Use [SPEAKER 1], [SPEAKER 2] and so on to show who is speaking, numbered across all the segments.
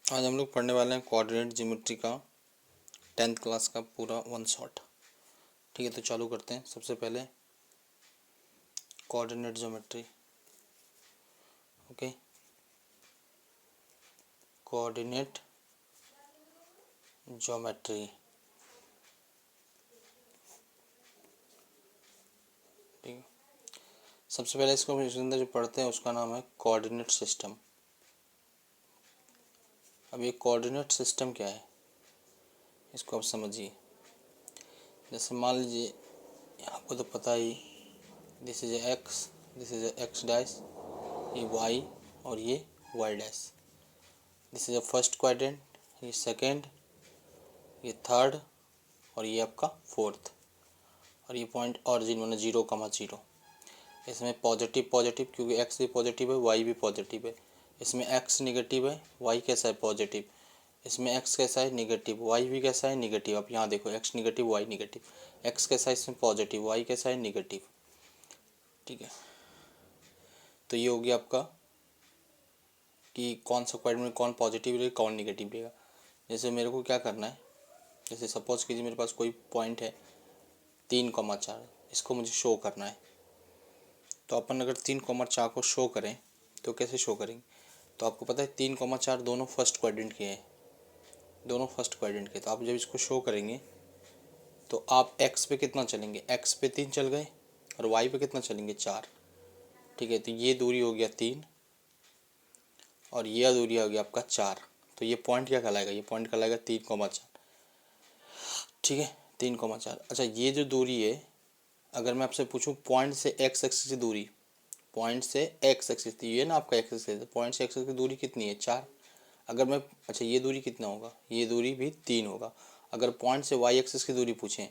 [SPEAKER 1] आज हम लोग पढ़ने वाले हैं कोऑर्डिनेट ज्योमेट्री का 10th क्लास का पूरा वन शॉट। ठीक है, तो चालू करते हैं। सबसे पहले coordinate geometry. Okay, coordinate geometry. ठीक है, सबसे पहले इसको अंदर जो पढ़ते हैं उसका नाम है कोऑर्डिनेट सिस्टम। अब ये कोऑर्डिनेट सिस्टम क्या है इसको आप समझिए। जैसे मान लीजिए आपको तो पता ही, this is X, this is X dash, ये वाई और ये Y dash. This is a first quadrant, ये सेकंड, ये थर्ड और ये आपका फोर्थ। और ये पॉइंट ऑरिजिन माना 0,0। इसमें पॉजिटिव पॉजिटिव, क्योंकि एक्स भी पॉजिटिव है, वाई भी पॉजिटिव है। इसमें एक्स निगेटिव है, वाई कैसा है पॉजिटिव। इसमें एक्स कैसा है निगेटिव, वाई भी कैसा है निगेटिव। आप यहाँ देखो, x negative y negative, x कैसा है इसमें पॉजिटिव, वाई कैसा है निगेटिव। ठीक है, तो ये हो गया आपका कि कौन सा क्वाड्रेंट में कौन पॉजिटिव रहेगा कौन निगेटिव रहेगा। जैसे मेरे को क्या करना है, जैसे सपोज कीजिए मेरे पास कोई पॉइंट है 3,4, इसको मुझे शो करना है। तो अपन अगर 3,4 को शो करें तो कैसे शो करेंगे, तो आपको पता है 3,4 दोनों फर्स्ट क्वाड्रेंट के हैं, दोनों फर्स्ट क्वाड्रेंट के। तो आप जब इसको शो करेंगे तो आप एक्स पे कितना चलेंगे, एक्स पे 3 चल गए और वाई पे कितना चलेंगे 4। ठीक है, तो ये दूरी हो गया 3 और ये दूरी हो गया आपका 4। तो ये पॉइंट क्या कहलाएगा, ये पॉइंट कहलाएगा 3,4। ठीक है, 3,4। अच्छा, ये जो दूरी है, अगर मैं आपसे पूछूं पॉइंट से एक्स एक्सिस की दूरी, पॉइंट से एक्स एक्सिस, ये ना आपका एक्स एक्सिस, पॉइंट से एक्स एक्सिस की दूरी कितनी है 4। अगर मैं, अच्छा ये दूरी कितना होगा, ये दूरी भी 3 होगा। अगर पॉइंट से वाई एक्सिस की दूरी पूछें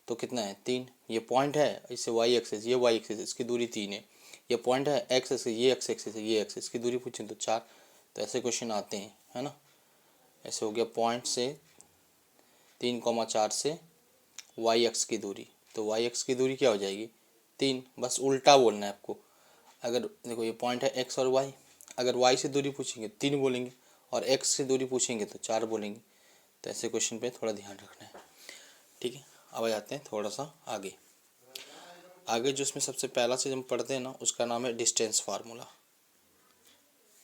[SPEAKER 1] तो कितना है 3। ये पॉइंट है, इससे वाई एक्सिस, ये वाई एक्सिस, इसकी दूरी 3 है। ये पॉइंट है एक्स एक्सिस, ये एक्स एक्सिस है, ये एक्सिस की दूरी पूछें तो 4। तो ऐसे क्वेश्चन आते हैं, है ना। ऐसे हो गया पॉइंट से 3,4 से वाई एक्स की दूरी। तो वाई एक्स की दूरी क्या हो जाएगी 3। बस उल्टा बोलना है आपको। अगर देखो ये पॉइंट है एक्स और वाई, अगर वाई से दूरी पूछेंगे 3 बोलेंगे और एक्स से दूरी पूछेंगे तो 4 बोलेंगे। तो ऐसे क्वेश्चन पे थोड़ा ध्यान रखना है। ठीक है, अब आ जाते हैं थोड़ा सा आगे। आगे जो इसमें सबसे पहला चीज़ हम पढ़ते हैं ना, उसका नाम है डिस्टेंस फार्मूला।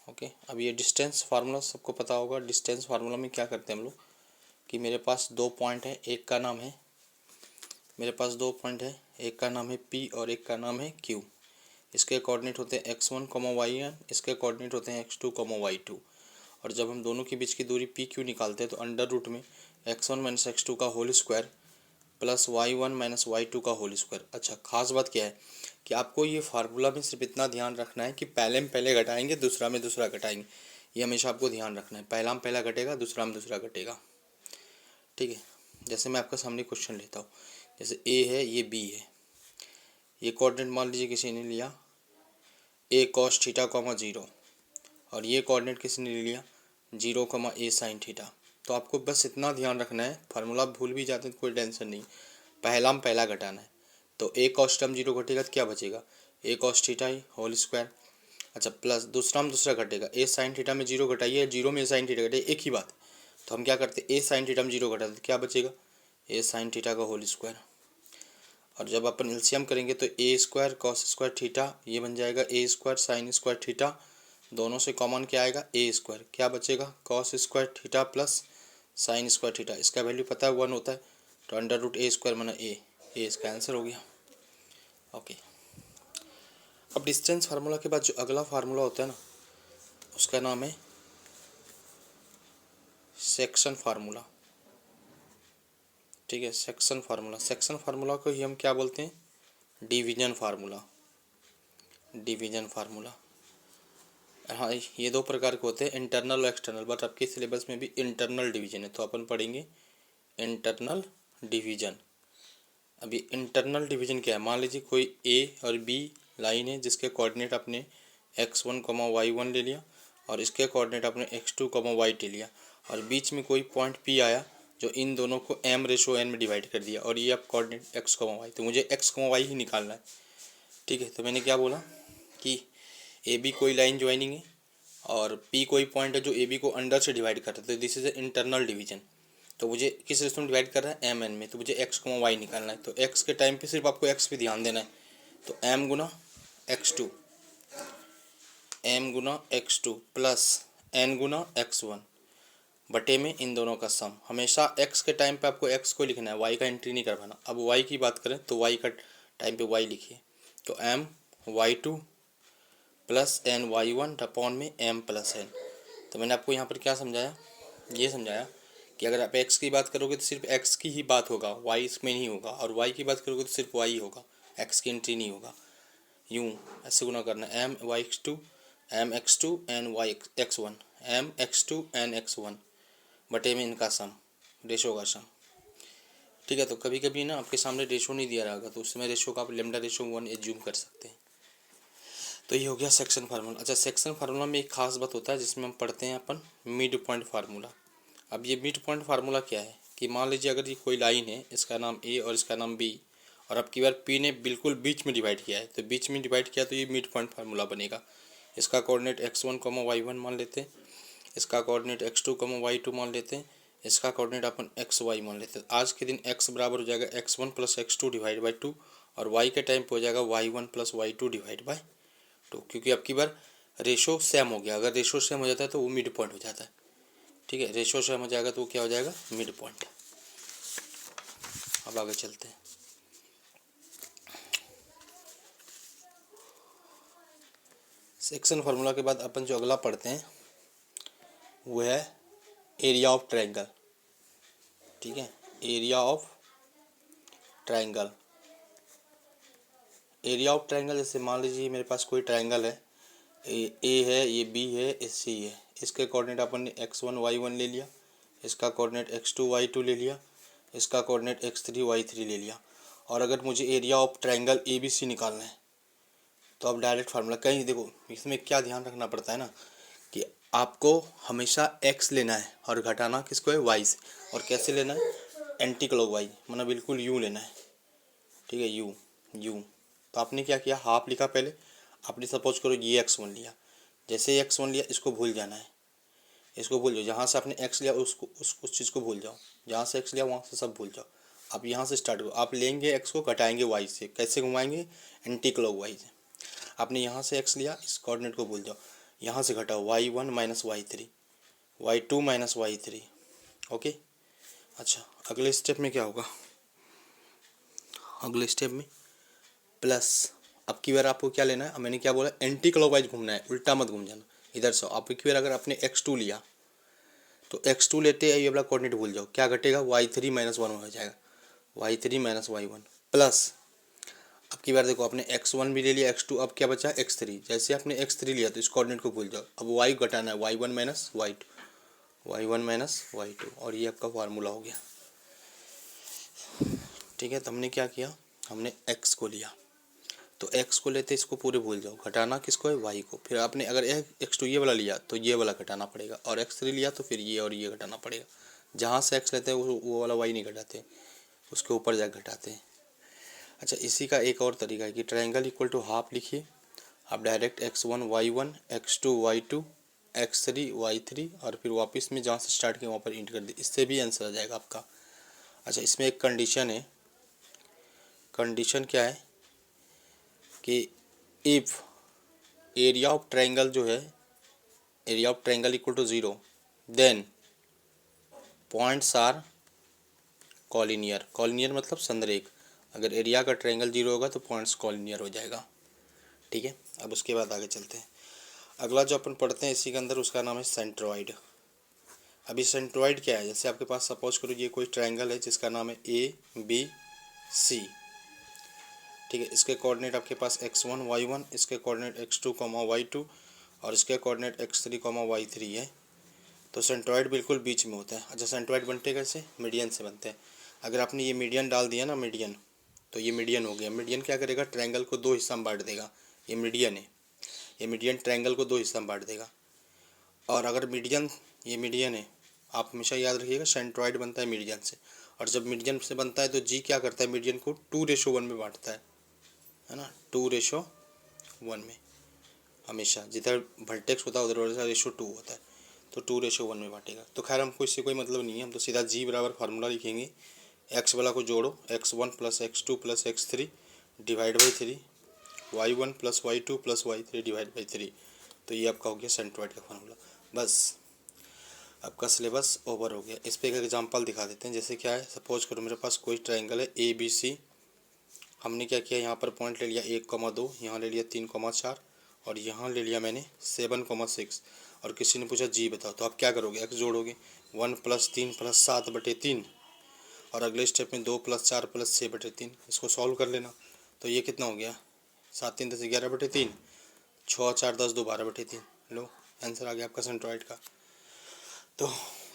[SPEAKER 1] ओके, अब ये डिस्टेंस फार्मूला सबको पता होगा। डिस्टेंस फार्मूला में क्या करते हैं हम लोग कि मेरे पास 2 पॉइंट है, एक का नाम है, मेरे पास 2 पॉइंट है, एक का नाम है P और एक का नाम है Q। इसके कोऑर्डिनेट होते हैं x1, y1, इसके कोऑर्डिनेट होते हैं x2, y2। और जब हम दोनों के बीच की दूरी PQ निकालते हैं तो अंडर रूट में x1 माइनस x2 का whole square plus y1 minus y2 का होल स्क्वायर। अच्छा, खास बात क्या है कि आपको ये फार्मूला में सिर्फ इतना ध्यान रखना है कि पहले में पहले घटाएंगे, दूसरा में दूसरा घटाएंगे। ये हमेशा आपको ध्यान रखना है, पहला में पहला घटेगा, दूसरा में दूसरा घटेगा। ठीक है, जैसे मैं आपका सामने क्वेश्चन लेता हूँ, जैसे ए है, ये बी है, ये कोऑर्डिनेट मान लीजिए किसी ने लिया ए कॉस थीटा 0 और ये कोऑर्डिनेट किसी ने लिया 0, ए साइन थीटा। तो आपको बस इतना ध्यान रखना है, फार्मूला भूल भी जाते हैं तो कोई टेंशन नहीं, पहला में पहला घटाना है। तो ए कॉस टर्म 0 घटेगा तो क्या बचेगा, ए कॉस थीटा ही होल स्क्वायर। अच्छा, प्लस दूसरा में दूसरा घटेगा, ए साइन थीटा में 0 घटाइए, 0 में ए साइन थीटा घटाइए, एक ही बात है। तो हम क्या करते, ए साइन थीटा में 0 घटाते तो क्या बचेगा, ए साइन थीटा का होल स्क्वायर। और जब अपन एलसीएम करेंगे तो ए स्क्वायर कॉस स्क्वायर थीटा ये बन जाएगा ए स्क्वायर साइन स्क्वायर थीटा, दोनों से कॉमन क्या आएगा ए स्क्वायर, क्या बचेगा cos square theta plus sine square theta. इसका वैल्यू पता है 1 होता है, तो अंडर रूट ए स्क्वायर माना ए इसका आंसर हो गया। ओके, अब डिस्टेंस फार्मूला के बाद जो अगला फार्मूला होता है ना, उसका नाम है सेक्शन फार्मूला। ठीक है, सेक्शन फार्मूला, सेक्शन फार्मूला को ही हम क्या बोलते हैं, डिवीजन फार्मूला। डिवीजन फार्मूला, हाँ ये 2 प्रकार के होते हैं, इंटरनल और एक्सटर्नल, बट आपके सिलेबस में भी इंटरनल डिवीजन है तो अपन पढ़ेंगे इंटरनल डिवीजन। अभी इंटरनल डिवीजन क्या है, मान लीजिए कोई ए और बी लाइन है जिसके कोऑर्डिनेट आपने x1, y1 ले लिया और इसके कोऑर्डिनेट आपने x2, y2 लिया और बीच में कोई पॉइंट P आया जो इन दोनों को m/n में डिवाइड कर दिया और ये आप कोऑर्डिनेट x, y, तो मुझे x, y ही निकालना है। ठीक है, तो मैंने क्या बोला कि ए बी कोई लाइन ज्वाइनिंग है और पी कोई पॉइंट है जो ए बी को अंडर से डिवाइड करता है, तो this is a internal division. तो मुझे किस रेशो में डिवाइड कर रहा है, एम एन में, तो मुझे एक्स को वाई निकालना है। तो एक्स के टाइम पे सिर्फ आपको एक्स पे ध्यान देना है, तो एम गुना एक्स टू, एम गुना एक्स टू प्लस एन गुना एक्स वन बटे में इन दोनों का सम। हमेशा एक्स के टाइम पे आपको एक्स को लिखना है, वाई का एंट्री नहीं करवाना। अब वाई की बात करें तो वाई का टाइम पे वाई लिखिए, तो m y two plus n y one upon में एम प्लस एन। तो मैंने आपको यहाँ पर क्या समझाया, ये समझाया कि अगर आप एक्स की बात करोगे तो सिर्फ एक्स की ही बात होगा, वाई इसमें नहीं होगा, और वाई की बात करोगे तो सिर्फ वाई होगा, एक्स की एंट्री नहीं होगा। यूँ ऐसे गुना करना, m y x two m x two n y x one, m x two n x one बटे में इनका सम, रेशो का सम। ठीक है, तो कभी कभी ना आपके सामने रेशो नहीं दिया रहेगा, तो उसमें रेशो का आप लेमडा रेशो 1 एज्यूम कर सकते हैं। तो ये हो गया सेक्शन फार्मूला। अच्छा, सेक्शन फार्मूला में एक खास बात होता है जिसमें हम पढ़ते हैं अपन मिड पॉइंट फार्मूला। अब ये मिड पॉइंट फार्मूला क्या है कि मान लीजिए अगर ये कोई लाइन है, इसका नाम ए और इसका नाम बी, और अब की बार पी ने बिल्कुल बीच में डिवाइड किया है, तो बीच में डिवाइड किया तो ये मिड पॉइंट फार्मूला बनेगा। इसका कोऑर्डिनेट x1 y1 मान लेते हैं, इसका कोऑर्डिनेट x2 y2 मान लेते हैं, इसका कोऑर्डिनेट अपन xy मान लेते हैं। आज के दिन x बराबर हो जाएगा x1 plus x2 divide by 2, और y के टाइम पे हो जाएगा y1 plus y2 divide by 2, क्योंकि अब की बार रेशो सेम हो गया। अगर रेशो सेम हो जाता है तो वो मिड पॉइंट हो जाता है। ठीक है, रेशो सेम हो जाएगा तो वो क्या हो जाएगा, मिड पॉइंट। अब आगे चलते हैं। सेक्शन फार्मूला के बाद अपन जो अगला पढ़ते हैं वो है एरिया ऑफ ट्रायंगल। ठीक है, area of triangle. Area of triangle, जैसे मान लीजिए मेरे पास कोई ट्रायंगल है, ए है, ये बी है, ये सी है। इसके कोऑर्डिनेट अपन ने x1 y1 ले लिया, इसका कोऑर्डिनेट x2 y2 ले लिया, इसका कोऑर्डिनेट x3 y3 ले लिया। और अगर मुझे area of triangle A B C निकालना है तो अब डायरेक्ट फार्मूला, कहीं देखो इसमें क्या ध्यान रखना पड़ता है ना कि आपको हमेशा x लेना है और घटाना किसको है, y से। और कैसे लेना है, एंटी क्लॉकवाइज, मतलब बिल्कुल यूँ लेना है। ठीक है, यूँ यूँ। तो आपने क्या किया, हाफ लिखा पहले। आपने सपोज करो ये x1 लिया, जैसे ही x1 लिया इसको भूल जाना है, इसको भूल जाओ। जहाँ से आपने x लिया उसको उस चीज़ को भूल जाओ, जहाँ से x लिया वहाँ से सब भूल जाओ। आप यहाँ से स्टार्ट करो, आप लेंगे x को, घटाएंगे y से। कैसे घुमाएंगे, एंटी क्लॉकवाइज। आपने यहाँ से x लिया, इस कोऑर्डिनेट को भूल जाओ, यहाँ से घटाओ y1 minus y3, y2 minus y3। Okay. अच्छा, अगले स्टेप में क्या होगा, अगले स्टेप में प्लस। अब की बार आपको क्या लेना है, मैंने क्या बोला, एंटी क्लॉकवाइज घूमना है, उल्टा मत घूम जाना इधर से। अब की बार अगर आपने x2 लिया तो x2 लेते हैं, ये वाला कोऑर्डिनेट भूल जाओ, क्या घटेगा, y3 माइनस 1 हो जाएगा, y3 माइनस y1 प्लस। अब की बार देखो आपने x1 भी ले लिया, x2, अब क्या बचा, x3। जैसे आपने x3 लिया तो इस कोऑर्डिनेट को भूल जाओ, अब y घटाना है, y1 minus y2, y1 minus y2, और ये आपका फार्मूला हो गया। ठीक है, तो हमने क्या किया, हमने x को लिया, तो x को लेते इसको पूरे भूल जाओ, घटाना किसको है, y को। फिर आपने अगर x2 ये वाला लिया तो ये वाला घटाना पड़ेगा, और x3 लिया तो फिर ये और ये घटाना पड़ेगा। जहाँ से x लेते हैं वो वाला y नहीं घटाते, उसके ऊपर जाकर घटाते हैं। अच्छा, इसी का एक और तरीका है कि ट्रायंगल इक्वल टू हाफ लिखिए, आप direct x1 y1, x2 y2, x3 y3, और फिर वापस में जहाँ से स्टार्ट किया वहाँ पर इंट कर दी, इससे भी आंसर आ जाएगा आपका। अच्छा, इसमें एक कंडीशन है, कंडीशन क्या है कि इफ़ एरिया ऑफ ट्रायंगल जो है, area of triangle equal to 0, then points are collinear. Collinear मतलब संरेख। अगर एरिया का ट्रायंगल 0 होगा तो पॉइंट्स कॉलिनियर हो जाएगा। ठीक है, अब उसके बाद आगे चलते हैं। अगला जो अपन पढ़ते हैं इसी के अंदर, उसका नाम है सेंट्रॉइड। अभी सेंट्रॉइड क्या है, जैसे आपके पास सपोज करो ये कोई ट्रायंगल है जिसका नाम है ABC। ठीक है, इसके कोऑर्डिनेट आपके पास x1 y1, इसके कोऑर्डिनेट x2 y2, और इसके कोऑर्डिनेट x3 y3 है। तो सेंट्रॉइड बिल्कुल बीच में होता है। अच्छा, सेंट्रॉइड बनते कैसे, मीडियन से बनते हैं। अगर आपने ये मीडियन डाल दिया ना, मीडियन, तो ये मीडियन हो गया। मीडियन क्या करेगा, ट्रायंगल को दो हिस्सा में बांट देगा। ये मीडियन है, ये मीडियन ट्रायंगल को दो हिस्सा में बांट देगा। और अगर मीडियन, ये मीडियन है, आप हमेशा याद रखिएगा सेंट्रॉइड बनता है मीडियन से। और जब मीडियन से बनता है तो जी क्या करता है, मीडियन को 2:1 में बांटता है ना, 2:1 में। हमेशा जिधर वर्टेक्स होता है उधर उसका रेशो 2 होता है, तो 2:1 में बांटेगा। तो खैर हमको इससे कोई मतलब नहीं है, हम तो सीधा जी बराबर फार्मूला लिखेंगे, एक्स वाला को जोड़ो, x1 plus x2 plus x3 divide by 3, y1 plus y2 plus y3 divide by 3। तो ये आपका हो गया सेंट्रोइड का फार्मूला। बस आपका सिलेबस ओवर हो गया। इस पर एक एग्जांपल दिखा देते हैं। जैसे क्या है, सपोज करो मेरे पास कोई ट्रायंगल है ABC, हमने क्या किया, यहाँ पर पॉइंट ले लिया 1,2, यहाँ ले लिया 3,4 और यहाँ ले लिया मैंने 7,6 और किसी ने पूछा जी बताओ। तो आप क्या करोगे, एक्स जोड़ोगे, 1 प्लस 3 प्लस 7/3 और अगले स्टेप में 2 प्लस 4 प्लस 6/3। इसको सॉल्व कर लेना। तो ये कितना हो गया, 7 3 10 11/3, 6 4 10 2 12/3। लो आंसर आ गया आपका सेंट्रोइड का। तो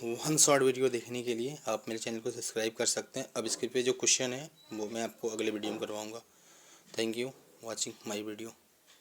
[SPEAKER 1] वन शॉर्ट वीडियो देखने के लिए आप मेरे चैनल को सब्सक्राइब कर सकते हैं। अब इसके पे जो क्वेश्चन है वो मैं आपको अगले वीडियो में करवाऊँगा। Thank you watching my video.